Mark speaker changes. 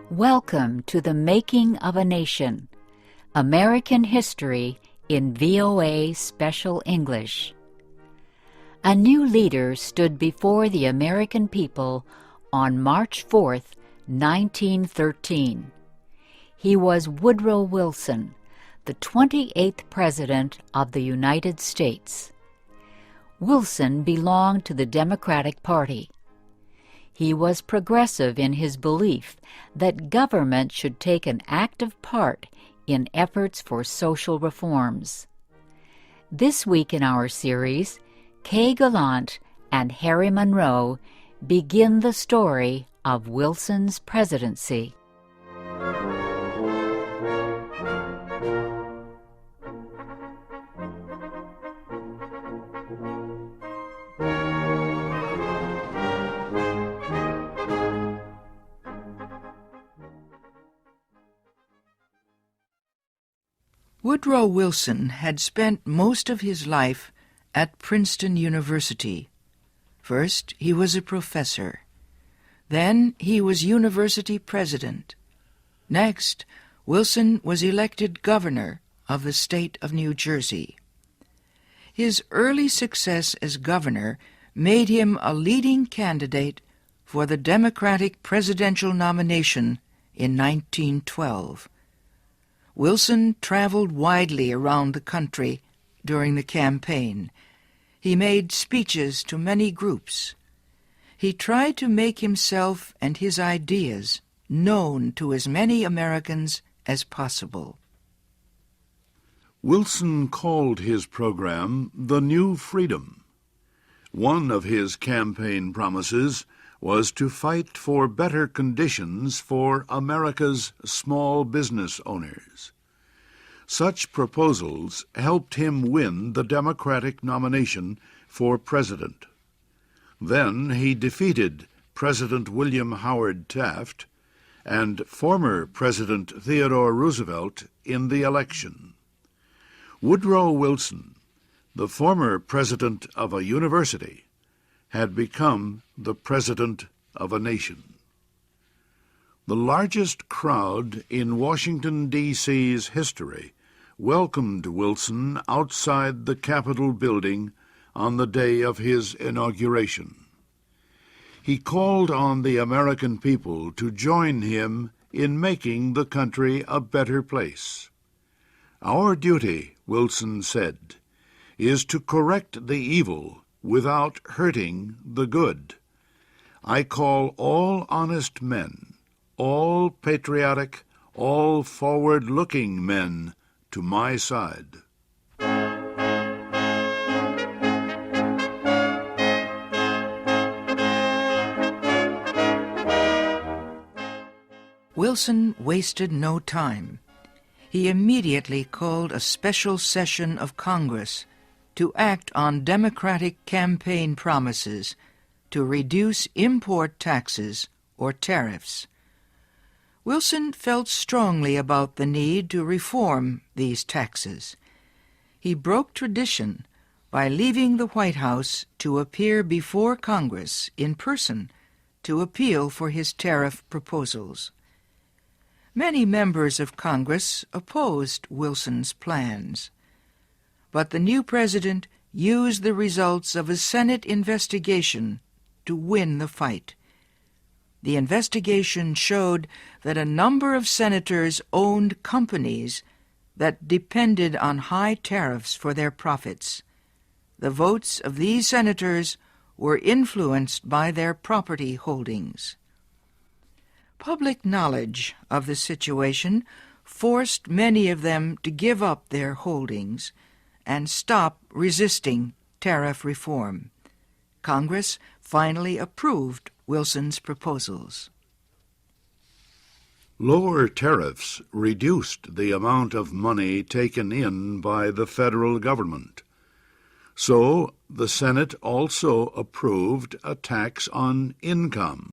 Speaker 1: Welcome to the Making of a Nation, American History in VOA Special English. A new leader stood before the American people on March 4th, 1913. He was Woodrow Wilson, the 28th President of the United States. Wilson belonged to the Democratic Party. He was progressive in his belief that government should take an active part in efforts for social reforms. This week in our series, Kay Gallant and Harry Monroe begin the story of Wilson's presidency.
Speaker 2: Woodrow Wilson had spent most of his life at Princeton University. First, he was a professor. Then, he was university president. Next, Wilson was elected governor of the state of New Jersey. His early success as governor made him a leading candidate for the Democratic presidential nomination in 1912. Wilson traveled widely around the country during the campaign. He made speeches to many groups. He tried to make himself and his ideas known to as many Americans as possible.
Speaker 3: Wilson called his program the New Freedom. One of his campaign promises was to fight for better conditions for America's small business owners. Such proposals helped him win the Democratic nomination for president. Then he defeated President William Howard Taft and former President Theodore Roosevelt in the election. Woodrow Wilson, the former president of a university, had become the president of a nation. The largest crowd in Washington, D.C.'s history welcomed Wilson outside the Capitol building on the day of his inauguration. He called on the American people to join him in making the country a better place. "Our duty," Wilson said, "is to correct the evil without hurting the good. I call all honest men, all patriotic, all forward-looking men to my side."
Speaker 2: Wilson wasted no time. He immediately called a special session of Congress to act on Democratic campaign promises to reduce import taxes or tariffs. Wilson felt strongly about the need to reform these taxes. He broke tradition by leaving the White House to appear before Congress in person to appeal for his tariff proposals. Many members of Congress opposed Wilson's plans, but the new president used the results of a Senate investigation to win the fight. The investigation showed that a number of senators owned companies that depended on high tariffs for their profits. The votes of these senators were influenced by their property holdings. Public knowledge of the situation forced many of them to give up their holdings and stop resisting tariff reform. Congress finally approved Wilson's proposals.
Speaker 3: Lower tariffs reduced the amount of money taken in by the federal government. So the Senate also approved a tax on income.